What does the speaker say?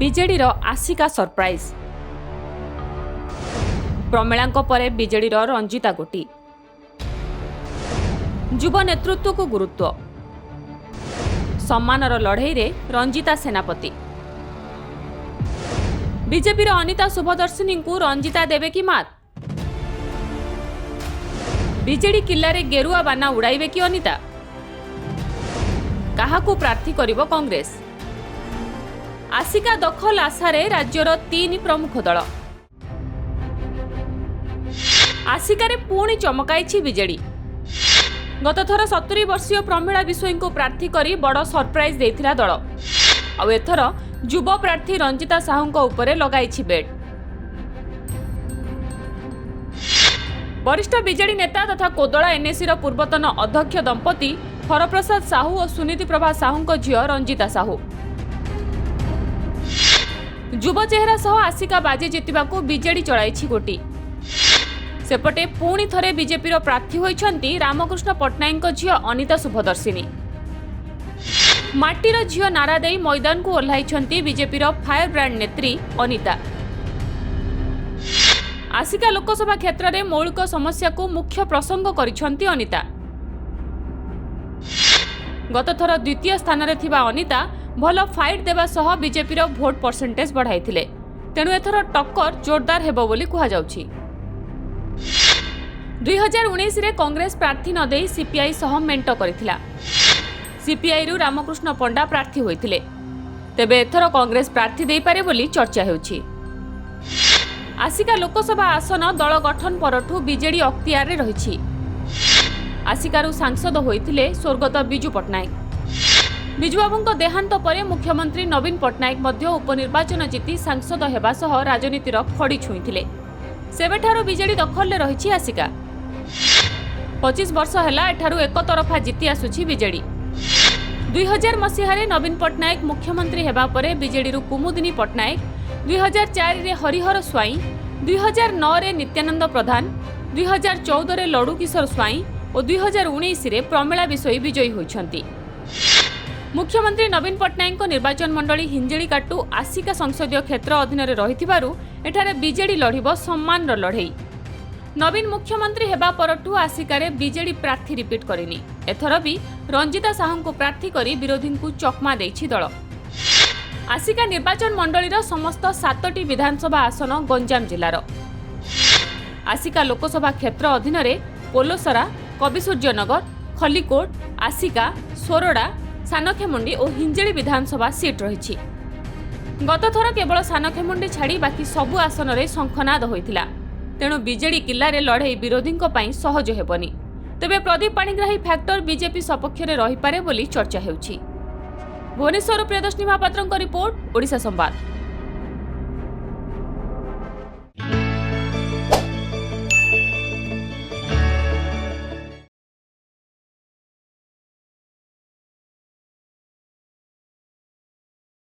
ବିଜେଡିର ଆସିକା ସରପ୍ରାଇଜ। ପ୍ରମିଳାଙ୍କ ପରେ ବିଜେଡିର ରଞ୍ଜିତା ଗୋଟି। ଯୁବ ନେତୃତ୍ୱକୁ ଗୁରୁତ୍ୱ। ସମ୍ମାନର ଲଢ଼େଇରେ ରଞ୍ଜିତା ସେନାପତି। ବିଜେପିର ଅନିତା ଶୁଭଦର୍ଶିନୀଙ୍କୁ ରଞ୍ଜିତା ଦେବେ କି ମାତ୍? ବିଜେଡି କିଲ୍ଲାରେ ଗେରୁଆ ବାନା ଉଡ଼ାଇବେ କି ଅନିତା? କାହାକୁ ପ୍ରାର୍ଥୀ କରିବ କଂଗ୍ରେସ? ଆସିକା ଦଖଲ ଆଶାରେ ରାଜ୍ୟର 3 ପ୍ରମୁଖ ଦଳ। ଆସିକାରେ ପୁଣି ଚମକାଇଛି ବିଜେଡି। ଗତଥର 70 ବର୍ଷୀୟ ପ୍ରମିଳା ବିଷୋୟୀଙ୍କୁ ପ୍ରାର୍ଥୀ କରି ବଡ଼ ସରପ୍ରାଇଜ ଦେଇଥିଲା ଦଳ। ଆଉ ଏଥର ଯୁବ ପ୍ରାର୍ଥୀ ରଞ୍ଜିତା ସାହୁଙ୍କ ଉପରେ ଲଗାଇଛି ବେଟ୍। ବରିଷ୍ଠ ବିଜେଡି ନେତା ତଥା କୋଦଳା ଏନ୍ଏସିର ପୂର୍ବତନ ଅଧ୍ୟକ୍ଷ ଦମ୍ପତି ହରପ୍ରସାଦ ସାହୁ ଓ ସୁନୀତି ପ୍ରଭା ସାହୁଙ୍କ ଝିଅ ରଞ୍ଜିତା ସାହୁ। ଯୁବ ଚେହେରା ସହ ଆସିକା ବାଜି ଜିତିବାକୁ ବିଜେଡି ଚଳାଇଛି ଗୋଟି। ସେପଟେ ପୁଣି ଥରେ ବିଜେପିର ପ୍ରାର୍ଥୀ ହୋଇଛନ୍ତି ରାମକୃଷ୍ଣ ପଟ୍ଟନାୟକଙ୍କ ଝିଅ ଅନିତା ଶୁଭଦର୍ଶିନୀ। ମାଟିର ଝିଅ ନାରା ଦେଇ ମଇଦାନକୁ ଓହ୍ଲାଇଛନ୍ତି ବିଜେପିର ଫାୟାର ବ୍ରାଣ୍ଡ ନେତ୍ରୀ ଅନିତା। ଆସିକା ଲୋକସଭା କ୍ଷେତ୍ରରେ ମୌଳିକ ସମସ୍ୟାକୁ ମୁଖ୍ୟ ପ୍ରସଙ୍ଗ କରିଛନ୍ତି ଅନିତା। ଗତଥର ଦ୍ୱିତୀୟ ସ୍ଥାନରେ ଥିବା ଅନିତା ଭଲ ଫାଇଟ୍ ଦେବା ସହ ବିଜେପିର ଭୋଟ ପରସେଣ୍ଟେଜ ବଢ଼ାଇଥିଲେ। ତେଣୁ ଏଥର ଟକ୍କର ଜୋରଦାର ହେବ ବୋଲି କୁହାଯାଉଛି। 2019ରେ କଂଗ୍ରେସ ପ୍ରାର୍ଥୀ ନ ଦେଇ ସିପିଆଇ ସହ ମେଣ୍ଟ କରିଥିଲା। ସିପିଆଇରୁ ରାମକୃଷ୍ଣ ପଣ୍ଡା ପ୍ରାର୍ଥୀ ହୋଇଥିଲେ। ତେବେ ଏଥର କଂଗ୍ରେସ ପ୍ରାର୍ଥୀ ଦେଇପାରେ ବୋଲି ଚର୍ଚ୍ଚା ହେଉଛି। ଆସିକା ଲୋକସଭା ଆସନ ଦଳ ଗଠନ ପରଠୁ ବିଜେଡି ଅକ୍ତିଆରରେ ରହିଛି। ଆସିକାରୁ ସାଂସଦ ହୋଇଥିଲେ ସ୍ୱର୍ଗତ ବିଜୁ ପଟ୍ଟନାୟକ। ବିଜୁବାବୁଙ୍କ ଦେହାନ୍ତ ପରେ ମୁଖ୍ୟମନ୍ତ୍ରୀ ନବୀନ ପଟ୍ଟନାୟକ ମଧ୍ୟ ଉପନିର୍ବାଚନ ଜିତି ସାଂସଦ ହେବା ସହ ରାଜନୀତିର ଖଡ଼ି ଛୁଇଁଥିଲେ। ସେବେଠାରୁ ବିଜେଡି ଦଖଲରେ ରହିଛି ଆସିକା। 25 ବର୍ଷ ହେଲା ଏଠାରୁ ଏକତରଫା ଜିତି ଆସୁଛି ବିଜେଡି। 2000 ମସିହାରେ ନବୀନ ପଟ୍ଟନାୟକ ମୁଖ୍ୟମନ୍ତ୍ରୀ ହେବା ପରେ ବିଜେଡିରୁ କୁମୁଦିନୀ ପଟ୍ଟନାୟକ, 2004ରେ ହରିହର ସ୍ୱାଇଁ, 2009ରେ ନିତ୍ୟାନନ୍ଦ ପ୍ରଧାନ, 2014ରେ ଲଡୁ କିଶୋର ସ୍ୱାଇଁ ଓ 2019ରେ ପ୍ରମିଳା ବିଷୋୟୀ ବିଜୟୀ ହୋଇଛନ୍ତି। ମୁଖ୍ୟମନ୍ତ୍ରୀ ନବୀନ ପଟ୍ଟନାୟକଙ୍କ ନିର୍ବାଚନ ମଣ୍ଡଳୀ ହିଞ୍ଜିଳିକାଟୁ ଆସିକା ସଂସଦୀୟ କ୍ଷେତ୍ର ଅଧୀନରେ ରହିଥିବାରୁ ଏଠାରେ ବିଜେଡି ଲଢ଼ିବ ସମ୍ମାନର ଲଢ଼େଇ। ନବୀନ ମୁଖ୍ୟମନ୍ତ୍ରୀ ହେବା ପରଠୁ ଆସିକାରେ ବିଜେଡି ପ୍ରାର୍ଥୀ ରିପିଟ୍ କରିନି। ଏଥର ବି ରଞ୍ଜିତା ସାହୁଙ୍କୁ ପ୍ରାର୍ଥୀ କରି ବିରୋଧୀଙ୍କୁ ଚକମା ଦେଇଛି ଦଳ। ଆସିକା ନିର୍ବାଚନ ମଣ୍ଡଳୀର ସମସ୍ତ 7ଟି ବିଧାନସଭା ଆସନ ଗଞ୍ଜାମ ଜିଲ୍ଲାର। ଆସିକା ଲୋକସଭା କ୍ଷେତ୍ର ଅଧୀନରେ ପୋଲସରା, କବିସୂର୍ଯ୍ୟନଗର, ଖଲିକୋଟ, ଆସିକା, ସୋରଡା, ସାନଖେମୁଣ୍ଡି ଓ ହିଞ୍ଜିଳି ବିଧାନସଭା ସିଟ୍ ରହିଛି। ଗତଥର କେବଳ ସାନଖେମୁଣ୍ଡି ଛାଡ଼ି ବାକି ସବୁ ଆସନରେ ଶଙ୍ଖନାଦ ହୋଇଥିଲା। ତେଣୁ ବିଜେଡି କିଲ୍ଲାରେ ଲଢ଼େଇ ବିରୋଧୀଙ୍କ ପାଇଁ ସହଜ ହେବନି। ତେବେ ପ୍ରଦୀପ ପାଣିଗ୍ରାହୀ ଫ୍ୟାକ୍ଟର ବିଜେପି ସପକ୍ଷରେ ରହିପାରେ ବୋଲି ଚର୍ଚ୍ଚା ହେଉଛି। ଭୁବନେଶ୍ୱରରୁ ପ୍ରିୟଦର୍ଶିନୀ ମହାପାତ୍ରଙ୍କ ରିପୋର୍ଟ, ଓଡ଼ିଶା ସମ୍ବାଦ।